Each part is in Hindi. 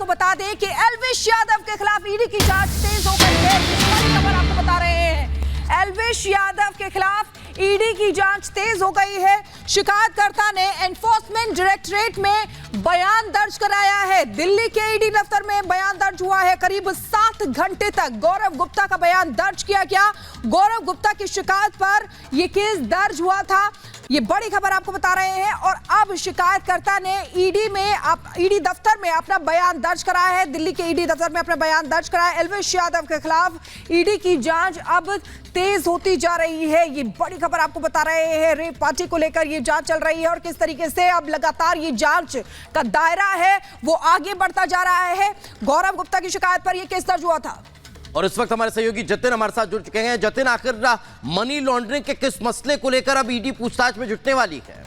बता दें कि एल्विश यादव के खिलाफ ईडी की जांच तेज हो गई है। बड़ी खबर आपको बता रहे हैं, एल्विश यादव के खिलाफ ईडी की जांच तेज हो गई है। शिकायतकर्ता ने एनफोर्समेंट डायरेक्टरेट में बयान दर्ज कराया है। दिल्ली के ईडी दफ्तर में बयान दर्ज हुआ है। करीब 7 घंटे तक गौरव गुप्ता का बयान दर्ज किया गया। गौरव गुप्ता की शिकायत पर यह केस दर्ज हुआ था। ये बड़ी खबर आपको बता रहे हैं। और अब शिकायतकर्ता ने ईडी दफ्तर में अपना बयान दर्ज कराया है। दिल्ली के ईडी दफ्तर में अपना बयान दर्ज कराया। एल्विश यादव के खिलाफ ईडी की जांच अब तेज होती जा रही है। ये बड़ी खबर आपको बता रहे हैं। रेप पार्टी को लेकर ये जांच चल रही है और किस तरीके से अब लगातार ये जांच का दायरा है वो आगे बढ़ता जा रहा है। गौरव गुप्ता की शिकायत पर यह केस दर्ज हुआ था। और इस वक्त हमारे सहयोगी जतिन हमारे साथ जुड़ चुके हैं। जतिन, आखिर मनी लॉन्ड्रिंग के किस मसले को लेकर अब ईडी पूछताछ में जुटने वाली है?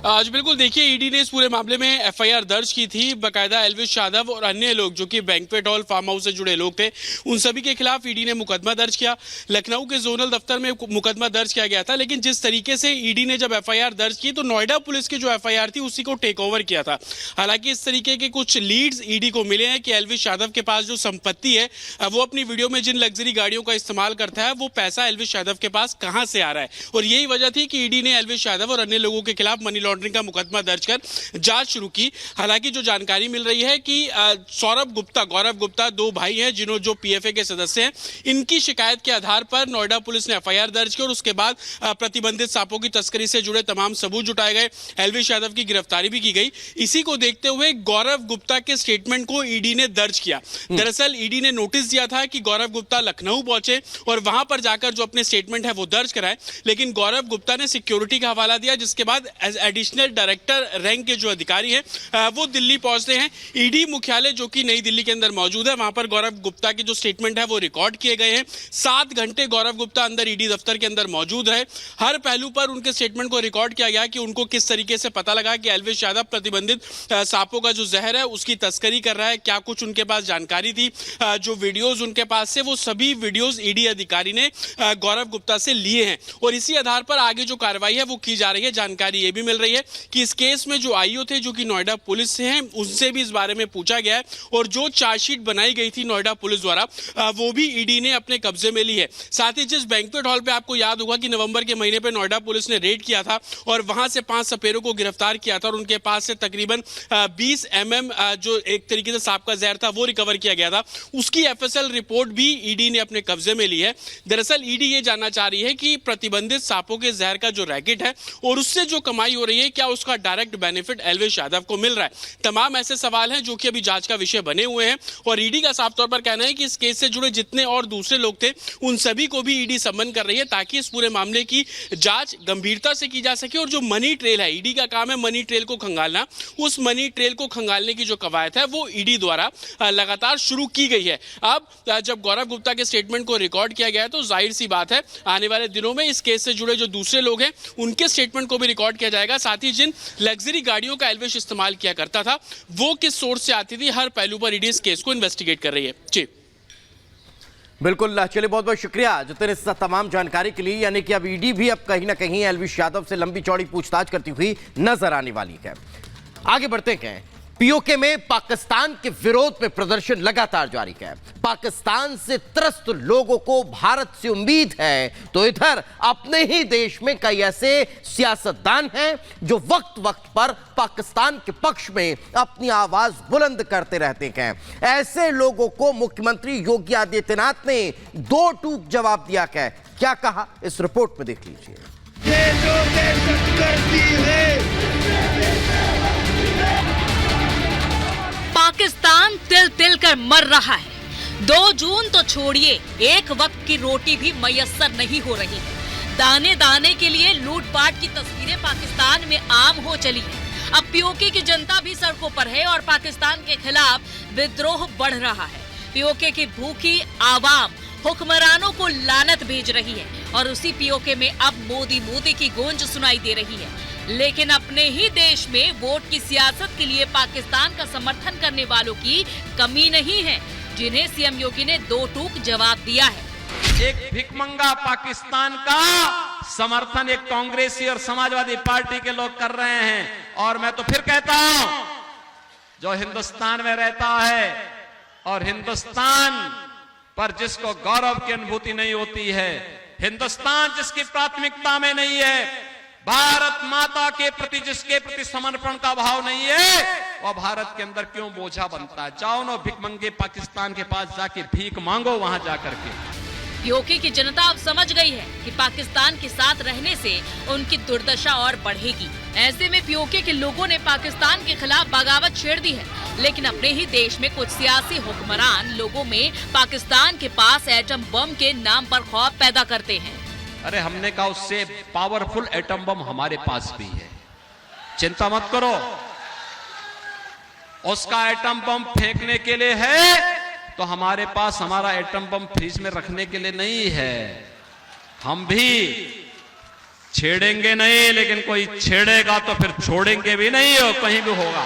आज बिल्कुल देखिए, ईडी ने इस पूरे मामले में एफआईआर दर्ज की थी। बकायदा एल्विश यादव और अन्य लोग जो कि बैंक्वेट हॉल फार्म हाउस से जुड़े लोग थे, उन सभी के खिलाफ ईडी ने मुकदमा दर्ज किया। लखनऊ के जोनल दफ्तर में मुकदमा दर्ज किया गया था। लेकिन जिस तरीके से ईडी ने जब एफआईआर दर्ज की तो नोएडा पुलिस की जो एफआईआर थी उसी को टेक ओवर किया था। हालांकि इस तरीके के कुछ लीड्स ईडी को मिले हैं कि एल्विश यादव के पास जो संपत्ति है, वो अपनी वीडियो में जिन लग्जरी गाड़ियों का इस्तेमाल करता है, वो पैसा एल्विश यादव के पास कहां से आ रहा है। और यही वजह थी कि ईडी ने एल्विश यादव और अन्य लोगों के खिलाफ मनी लॉन्ड्रिंग का मुकदमा दर्ज कर जांच शुरू की। हालांकि जो जानकारी मिल रही है कि सौरभ गुप्ता, गौरव गुप्ता, 2 भाई हैं जिन्होंने जो पीएफए के सदस्य हैं, इनकी शिकायत के आधार पर नोएडा पुलिस ने एफआईआर दर्ज की और उसके बाद प्रतिबंधित सांपों की तस्करी से जुड़े तमाम सबूत जुटाए गए। एल्विश यादव की गिरफ्तारी भी की गई। इसी को देखते हुए गौरव गुप्ता के स्टेटमेंट को ईडी ने दर्ज किया। दरअसल ईडी ने नोटिस दिया था कि गौरव गुप्ता लखनऊ पहुंचे और वहां पर जाकर जो अपने स्टेटमेंट है वो दर्ज कराए। लेकिन गौरव गुप्ता ने सिक्योरिटी का हवाला दिया, जिसके बाद एडिशनल डायरेक्टर रैंक के जो अधिकारी हैं वो दिल्ली पहुंचते हैं। ईडी मुख्यालय जो कि नई दिल्ली के अंदर मौजूद है, वहां पर गौरव गुप्ता के जो स्टेटमेंट है वो रिकॉर्ड किए गए हैं। 7 घंटे गौरव गुप्ता अंदर ईडी दफ्तर के अंदर मौजूद रहे। हर पहलू पर उनके स्टेटमेंट को रिकॉर्ड किया गया कि उनको किस तरीके से पता लगा कि एल्विश यादव प्रतिबंधित सांपों का जो जहर है उसकी तस्करी कर रहा है, क्या कुछ उनके पास जानकारी थी। जो वीडियोज उनके पास से, वो सभी वीडियोज ईडी अधिकारी ने गौरव गुप्ता से लिए हैं और इसी आधार पर आगे जो कार्रवाई है वो की जा रही है। जानकारी ये भी मिल रही है कि इस केस में जो आईओ थे जो कि नोएडा पुलिस से हैं, उनसे भी इस बारे में पूछा गया है और जो चार्जशीट बनाई गई थी नोएडा पुलिस द्वारा वो भी ईडी ने अपने कब्जे में ली है। साथ ही जिस बैंक्वेट हॉल पे आपको याद होगा कि नवंबर के महीने पे नोएडा पुलिस ने रेड किया था और वहां से 5 सपेरों को गिरफ्तार किया था और उनके पास से तकरीबन 20 mm जो एक तरीके से सांप का जहर था वो रिकवर किया गया था। उसकी एफएसएल रिपोर्ट भी ईडी ने अपने कब्जे में ली है। दरअसल ईडी ये जानना चाह रही है कि प्रतिबंधित सांपों के जहर का जो रैकेट है और उससे जो कमाई हो रही है, क्या उसका डायरेक्ट बेनिफिट एल्विश यादव को मिल रहा है। तमाम ऐसे सवाल हैं जो कि अभी जांच का विषय बने हुए हैं और ईडी का साफ तौर पर कहना है कि इस केस से जुड़े जितने और दूसरे लोग थे उन सभी को भी ईडी सम्मन कर रही है ताकि इस पूरे मामले की जांच गंभीरता से की जा सके। और जो मनी ट्रेल है, ईडी का काम है मनी ट्रेल को खंगालना, उस मनी ट्रेल को खंगालने की जो कवायद है वो ईडी द्वारा लगातार शुरू की गई है। अब जब गौरव गुप्ता के स्टेटमेंट को रिकॉर्ड किया गया है तो जाहिर सी बात है आने वाले दिनों में इस केस से जुड़े जो दूसरे लोग हैं उनके स्टेटमेंट को भी रिकॉर्ड किया जाएगा। साथ ही जिन लग्जरी गाड़ियों का एल्विश इस्तेमाल किया करता था वो किस सोर्स से आती थी, हर पहलू पर ईडी इस केस को इन्वेस्टिगेट कर रही है। जी बिल्कुल, चलिए बहुत बहुत शुक्रिया जितने इस तमाम जानकारी के लिए। यानी कि अब ईडी भी अब कहीं ना कहीं एल्विश यादव से लंबी चौड़ी पूछताछ करती हुई नजर आने वाली है। आगे बढ़ते हैं। पीओके में पाकिस्तान के विरोध में प्रदर्शन लगातार जारी है। पाकिस्तान से त्रस्त लोगों को भारत से उम्मीद है, तो इधर अपने ही देश में कई ऐसे सियासतदान हैं जो वक्त वक्त पर पाकिस्तान के पक्ष में अपनी आवाज बुलंद करते रहते हैं। ऐसे लोगों को मुख्यमंत्री योगी आदित्यनाथ ने 2 टूक जवाब दिया है। क्या कहा, इस रिपोर्ट में देख लीजिए। ये जो दहशत करती है, पाकिस्तान तिल तिल कर मर रहा है। 2 जून तो छोड़िए, एक वक्त की रोटी भी मयस्सर नहीं हो रही है। दाने दाने के लिए लूटपाट की तस्वीरें पाकिस्तान में आम हो चली है। अब पीओके की जनता भी सड़कों पर है और पाकिस्तान के खिलाफ विद्रोह बढ़ रहा है। पीओके की भूखी आवाम हुक्मरानों को लानत भेज रही है और उसी पीओके में अब मोदी मोदी की गूंज सुनाई दे रही है। लेकिन अपने ही देश में वोट की सियासत के लिए पाकिस्तान का समर्थन करने वालों की कमी नहीं है, जिन्हें सीएम योगी ने 2 टूक जवाब दिया है। एक भिखमंगा पाकिस्तान का समर्थन एक कांग्रेसी और समाजवादी पार्टी के लोग कर रहे हैं। और मैं तो फिर कहता हूं, जो हिंदुस्तान में रहता है और हिंदुस्तान पर जिसको गौरव की अनुभूति नहीं होती है, हिंदुस्तान जिसकी प्राथमिकता में नहीं है, भारत माता के प्रति जिसके प्रति समर्पण का भाव नहीं है, वह भारत के अंदर क्यों बोझा बनता है? जाओ ना भिखमंगे पाकिस्तान के पास जाके भीख मांगो वहां जाकर के। पीओके की जनता अब समझ गई है कि पाकिस्तान के साथ रहने से उनकी दुर्दशा और बढ़ेगी। ऐसे में पीओके के लोगों ने पाकिस्तान के खिलाफ बगावत छेड़ दी है, लेकिन अपने ही देश में कुछ सियासी हुक्मरान लोगों में पाकिस्तान के पास एटम बम के नाम पर खौफ पैदा करते हैं। अरे हमने कहा उससे पावरफुल एटम बम हमारे पास भी है, चिंता मत करो। उसका एटम बम फेंकने के लिए है तो हमारे पास हमारा एटम बम फ्रीज में रखने के लिए नहीं है। हम भी छेड़ेंगे नहीं, लेकिन कोई छेड़ेगा तो फिर छोड़ेंगे भी नहीं, हो कहीं भी होगा।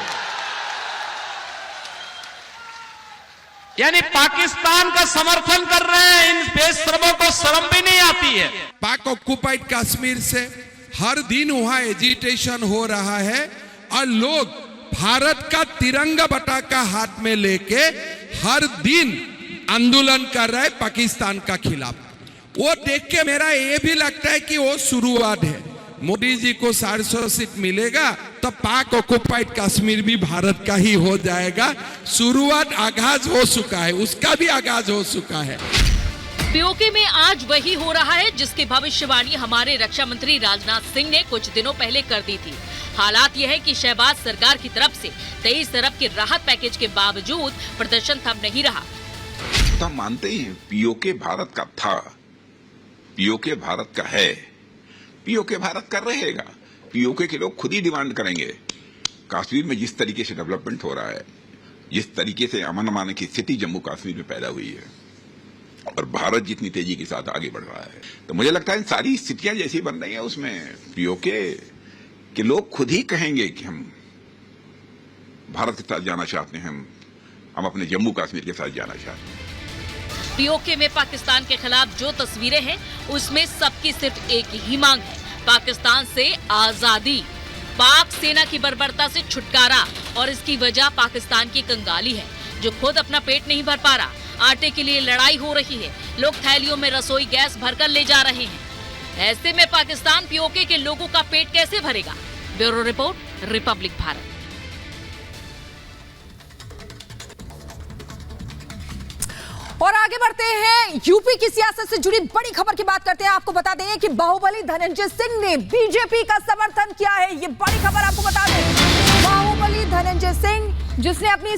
यानी पाकिस्तान का समर्थन कर रहे हैं, इन बेशर्मों को शर्म भी नहीं आती है। पाक ऑक्युपाइड कश्मीर से हर दिन वहां एजिटेशन हो रहा है और लोग भारत का तिरंगा पताका हाथ में लेके हर दिन आंदोलन कर रहे हैं पाकिस्तान का खिलाफ। वो देख के मेरा ये भी लगता है कि वो शुरुआत है। मोदी जी को 400 सीट मिलेगा तो पाक ऑक्युपाइड कश्मीर भी भारत का ही हो जाएगा। शुरुआत आगाज हो चुका है, उसका भी आगाज हो चुका है। पीओके में आज वही हो रहा है जिसकी भविष्यवाणी हमारे रक्षा मंत्री राजनाथ सिंह ने कुछ दिनों पहले कर दी थी। हालात यह है कि शहबाज सरकार की तरफ से 23 अरब के राहत पैकेज के बावजूद प्रदर्शन थम नहीं रहा। तो हम मानते हैं पीओके भारत का था, पीओके भारत का है, पीओके भारत का रहेगा। पीओके के लोग खुद ही डिमांड करेंगे। कश्मीर में जिस तरीके से डेवलपमेंट हो रहा है, जिस तरीके से अमन अमान की स्थिति जम्मू कश्मीर में पैदा हुई है और भारत जितनी तेजी के साथ आगे बढ़ रहा है, तो मुझे लगता है सारी स्थितियां जैसी बन रही हैं उसमें पीओके के लोग खुद ही कहेंगे कि हम भारत के साथ जाना चाहते हैं, हम अपने जम्मू कश्मीर के साथ जाना चाहते हैं। पीओके में पाकिस्तान के खिलाफ जो तस्वीरें हैं उसमें सबकी सिर्फ एक ही मांग है, पाकिस्तान से आजादी, पाक सेना की बर्बरता से छुटकारा। और इसकी वजह पाकिस्तान की कंगाली है जो खुद अपना पेट नहीं भर पा रहा। आटे के लिए लड़ाई हो रही है, लोग थैलियों में रसोई गैस भरकर ले जा रहे हैं। ऐसे में पाकिस्तान पीओके के लोगों का पेट कैसे भरेगा? Bureau report, Republic Bharat. और आगे बढ़ते हैं, यूपी की सियासत से जुड़ी बड़ी खबर की बात करते हैं। आपको बता दें कि बाहुबली धनंजय सिंह ने बीजेपी का समर्थन किया है। ये बड़ी खबर आपको बता दें, बाहुबली धनंजय सिंह जिसने अपनी